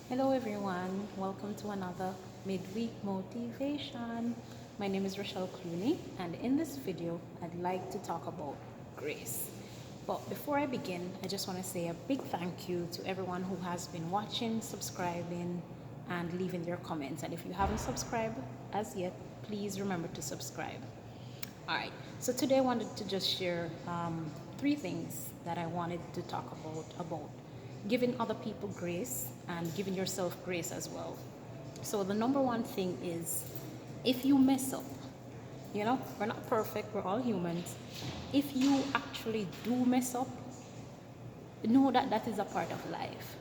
Hello everyone, welcome to another Midweek Motivation. My name is Rochelle Clunie, and in this video I'd like to talk about grace. But before I begin, I just want to say a big thank you to everyone who has been watching, subscribing, and leaving their comments. And if you haven't subscribed as yet, please remember to subscribe. Alright, so today I wanted to just share three things that I wanted to talk about giving other people grace and giving yourself grace as well. So the number one thing is, if you mess up, we're not perfect, we're all humans. If you actually do mess up, know that that is a part of life.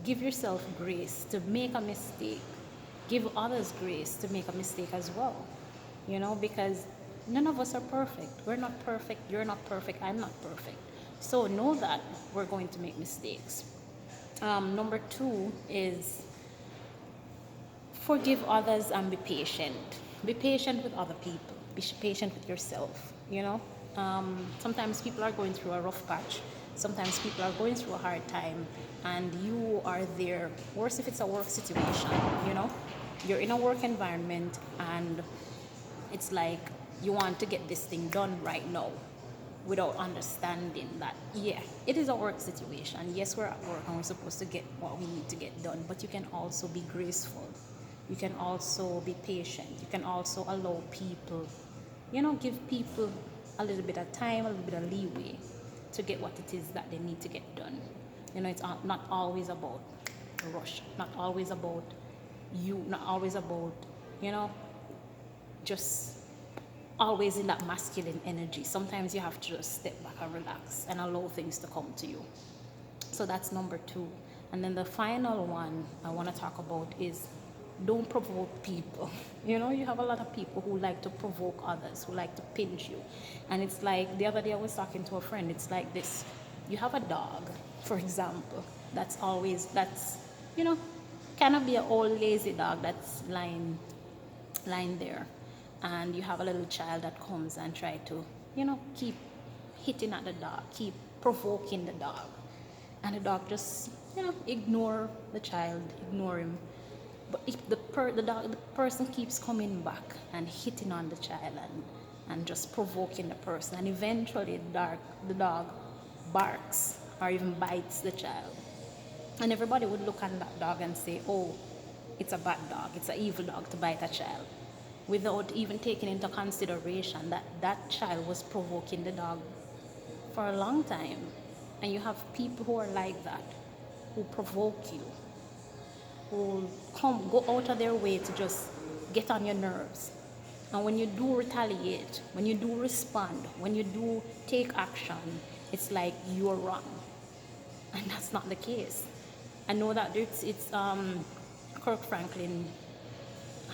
Give yourself grace to make a mistake. Give others grace to make a mistake as well. Because none of us are perfect. We're not perfect, you're not perfect, I'm not perfect. So know that we're going to make mistakes. Number two is forgive others and be patient. Be patient with other people. Be patient with yourself. Sometimes people are going through a rough patch. Sometimes people are going through a hard time, and you are there. Worse if it's a work situation. You're in a work environment, and it's like you want to get this thing done right now, without understanding that, yeah, it is a work situation. Yes, we're at work and we're supposed to get what we need to get done, but you can also be graceful. You can also be patient. You can also allow people, give people a little bit of time, a little bit of leeway to get what it is that they need to get done. It's not always about a rush, not always about you, not always about, just always in that masculine energy. Sometimes you have to just step back and relax and allow things to come to you. So that's number two. And then the final one I want to talk about is, don't provoke people. You have a lot of people who like to provoke others, who like to pinch you. And it's like, the other day I was talking to a friend, it's like this. You have a dog, for example, that's, you know, kind of be an old lazy dog that's lying there, and you have a little child that comes and try to, keep hitting at the dog, keep provoking the dog, and the dog just, ignore the child, ignore him. But if the person keeps coming back and hitting on the child, and just provoking the person, and eventually the dog barks or even bites the child, and everybody would look at that dog and say, oh, it's a bad dog, it's an evil dog to bite a child, without even taking into consideration that that child was provoking the dog for a long time. And you have people who are like that, who provoke you, who go out of their way to just get on your nerves. And when you do retaliate, when you do respond, when you do take action, it's like you're wrong. And that's not the case. I know that it's Kirk Franklin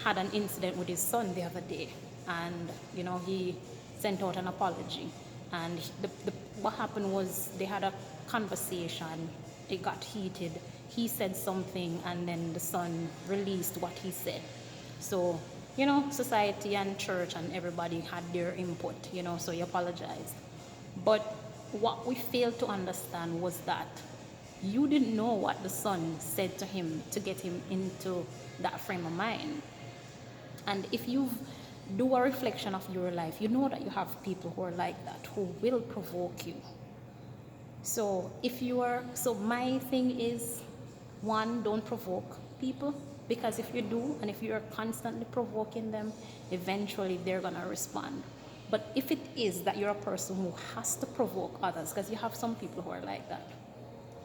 had an incident with his son the other day, and he sent out an apology, and what happened was they had a conversation. It got heated. He said something, and then the son released what he said. So society and church and everybody had their input, so he apologized. But what we failed to understand was that you didn't know what the son said to him to get him into that frame of mind. And if you do a reflection of your life, you know that you have people who are like that, who will provoke you. So my thing is, one, don't provoke people, because if you do, and if you're constantly provoking them, eventually they're gonna respond. But if it is that you're a person who has to provoke others, because you have some people who are like that,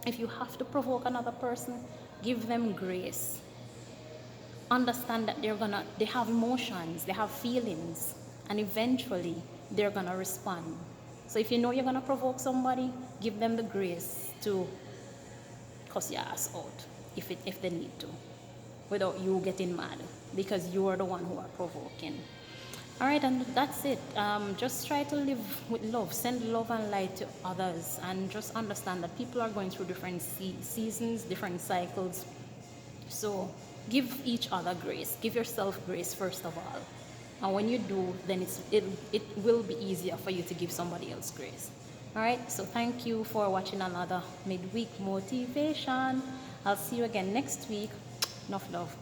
if you have to provoke another person, give them grace. Understand that they have emotions, they have feelings, and eventually they're gonna respond. So if you know you're gonna provoke somebody, give them the grace to cuss your ass out if they need to, without you getting mad, because you are the one who are provoking. All right, and that's it. Just try to live with love. Send love and light to others, and just understand that people are going through different seasons, different cycles. So give each other grace. Give yourself grace first of all. And when you do, then it will be easier for you to give somebody else grace. All right, so thank you for watching another Midweek Motivation. I'll see you again next week. Nuff love.